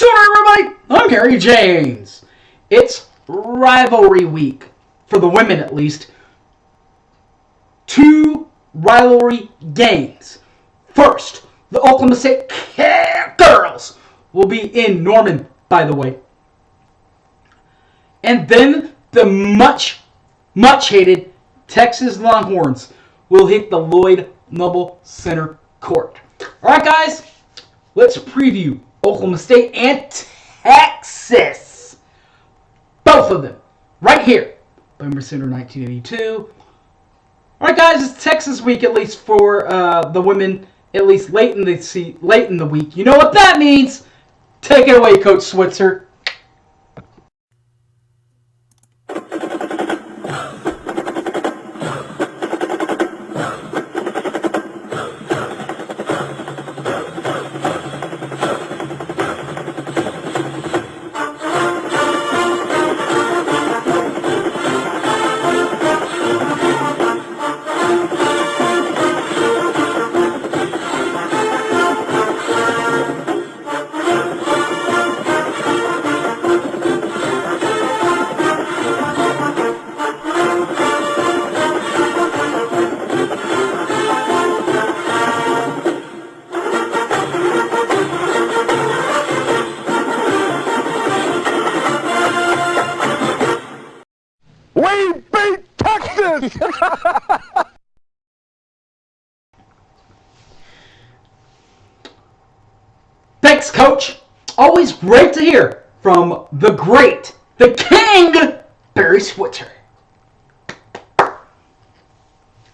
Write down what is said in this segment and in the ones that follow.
So everybody, I'm Harry James. It's rivalry week, for the women at least. 2 rivalry games. First, the Oklahoma State girls will be in Norman, by the way. And then the much hated Texas Longhorns will hit the Lloyd Noble Center court. Alright guys, let's preview Oklahoma State and Texas. Both of them. Right here. Boomer Center 1982. Alright guys, it's Texas week at least for the women. At least late in the week. You know what that means. Take it away, Coach Switzer. We beat Texas! Thanks, Coach. Always great to hear from the great, the king, Barry Switzer.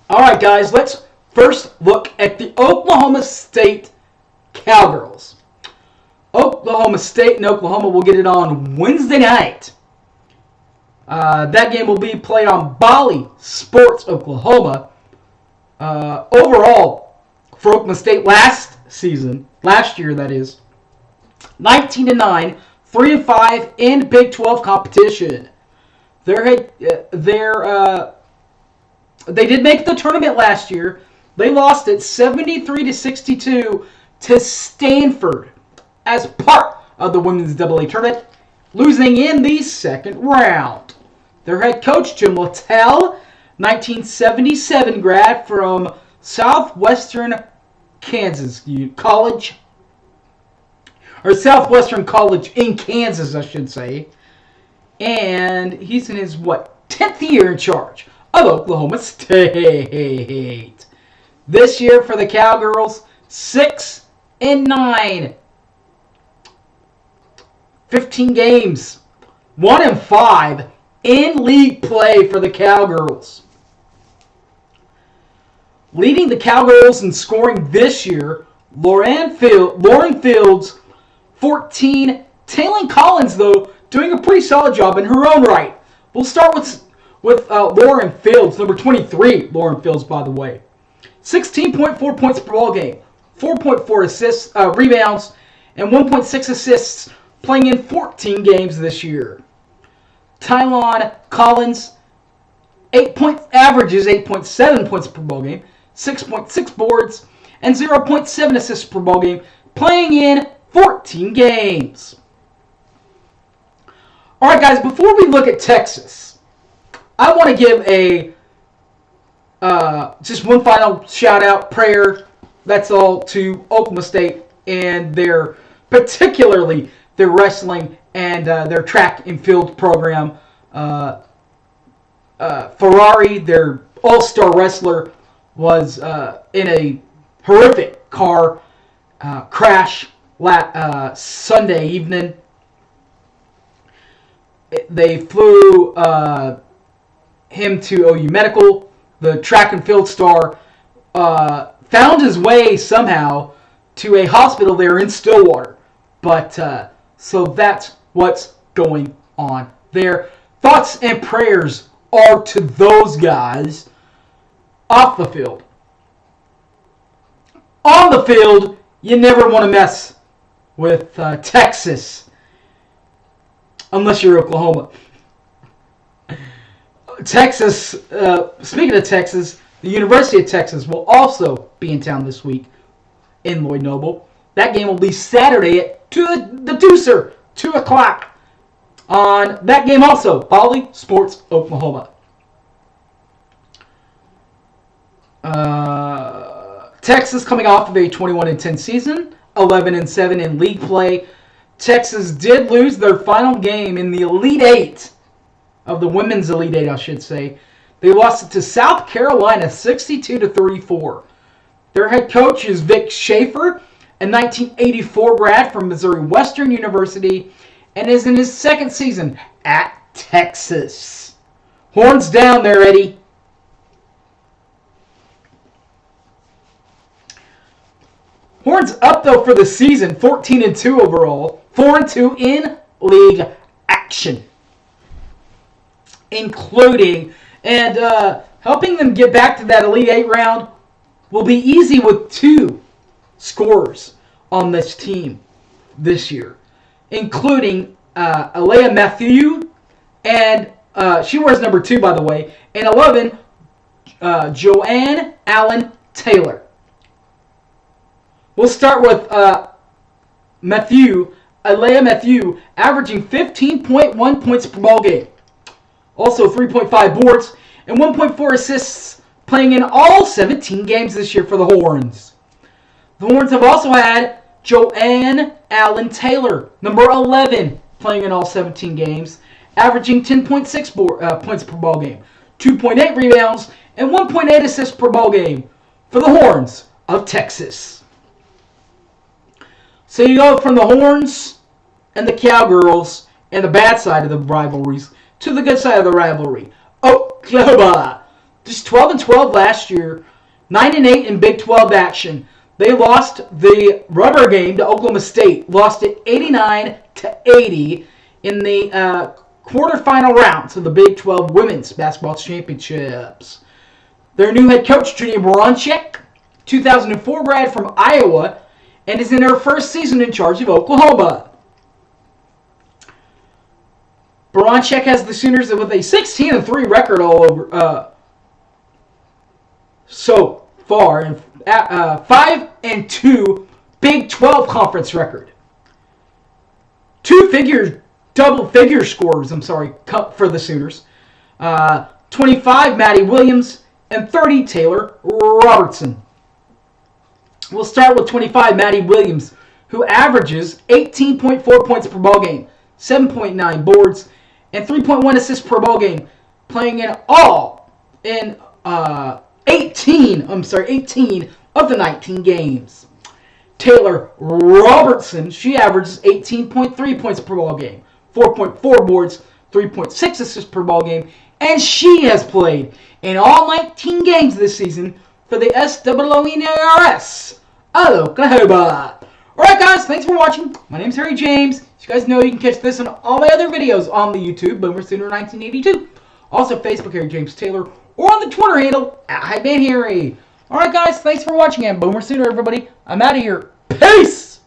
Alright, guys, let's first look at the Oklahoma State Cowgirls. Oklahoma State and Oklahoma will get it on Wednesday night. That game will be played on Bally Sports, Oklahoma. Overall, for Oklahoma State last year that is, 19-9, 3-5 in Big 12 competition. They did make the tournament last year. They lost it 73-62 to Stanford as part of the Women's AA tournament, losing in the second round. Their head coach, Jim Littell, 1977 grad from Southwestern Kansas College. Or Southwestern College in Kansas, I should say. And he's in his, 10th year in charge of Oklahoma State. This year for the Cowgirls, 6-9. 15 games. 1-5 in league play for the Cowgirls. Leading the Cowgirls in scoring this year, Lauren Fields, 14. Taylon Collins, though, doing a pretty solid job in her own right. We'll start with Lauren Fields, number 23. Lauren Fields, by the way. 16.4 points per ball game, 4.4 assists, rebounds, and 1.6 assists, playing in 14 games this year. Taylon Collins, averages 8.7 points per ball game, 6.6 boards, and 0.7 assists per ball game, playing in 14 games. All right, guys, before we look at Texas, I want to give just one final shout-out, prayer, that's all, to Oklahoma State and particularly their wrestling and their track and field program. Ferrari, their all-star wrestler, was in a horrific car crash Sunday evening. They flew him to OU Medical. The track and field star found his way somehow to a hospital there in Stillwater. But so that's what's going on there. Thoughts and prayers are to those guys off the field. On the field, you never want to mess with Texas unless you're Oklahoma. Texas, speaking of Texas, the University of Texas will also be in town this week in Lloyd Noble. That game will be Saturday at to the Deucer, 2 o'clock on that game also, Bally Sports Oklahoma. Texas coming off of a 21-10 season, 11-7 in league play. Texas did lose their final game in the Elite Eight, of the Women's Elite Eight, I should say. They lost it to South Carolina, 62-34. Their head coach is Vic Schaefer, a 1984 grad from Missouri Western University, and is in his second season at Texas. Horns down there, Eddie. Horns up, though, for the season, 14-2 overall, 4-2 in league action, including, and helping them get back to that Elite Eight round will be easy with 2 scorers on this team this year, including Alea Matthew, and she wears number 2, by the way, and 11, Joanne Allen Taylor. We'll start with Alea Matthew, averaging 15.1 points per ball game. Also 3.5 boards and 1.4 assists, playing in all 17 games this year for the Horns. The Horns have also had Joanne Allen Taylor, number 11, playing in all 17 games, averaging 10.6 points per ball game, 2.8 rebounds, and 1.8 assists per ball game for the Horns of Texas. So you go from the Horns and the Cowgirls and the bad side of the rivalries to the good side of the rivalry. Oklahoma, just 12-12 last year, 9-8 in Big 12 action. They lost the rubber game to Oklahoma State, lost it 89-80 in the quarterfinal rounds of the Big 12 Women's Basketball Championships. Their new head coach, Judy Baranczyk, 2004 grad from Iowa, and is in her first season in charge of Oklahoma. Baranczyk has the Sooners with a 16-3 record all over so far, and 5-2 Big 12 conference record. Double-figure scores, for the Sooners. 25 Maddie Williams and 30 Taylor Robertson. We'll start with 25 Maddie Williams, who averages 18.4 points per ball game, 7.9 boards, and 3.1 assists per ball game, playing in 18 of the 19 games. Taylor Robertson, she averages 18.3 points per ball game, 4.4 boards, 3.6 assists per ball game, and she has played in all 19 games this season for the SWONERS of Oklahoma. Alright guys, thanks for watching. My name's Harry James. As you guys know, you can catch this and all my other videos on the YouTube, Boomer Sooner 1982. Also Facebook, Harry James Taylor, or on the Twitter handle, @HypeManHarry. Alright guys, thanks for watching, and Boomer Sooner everybody. I'm out of here. Peace!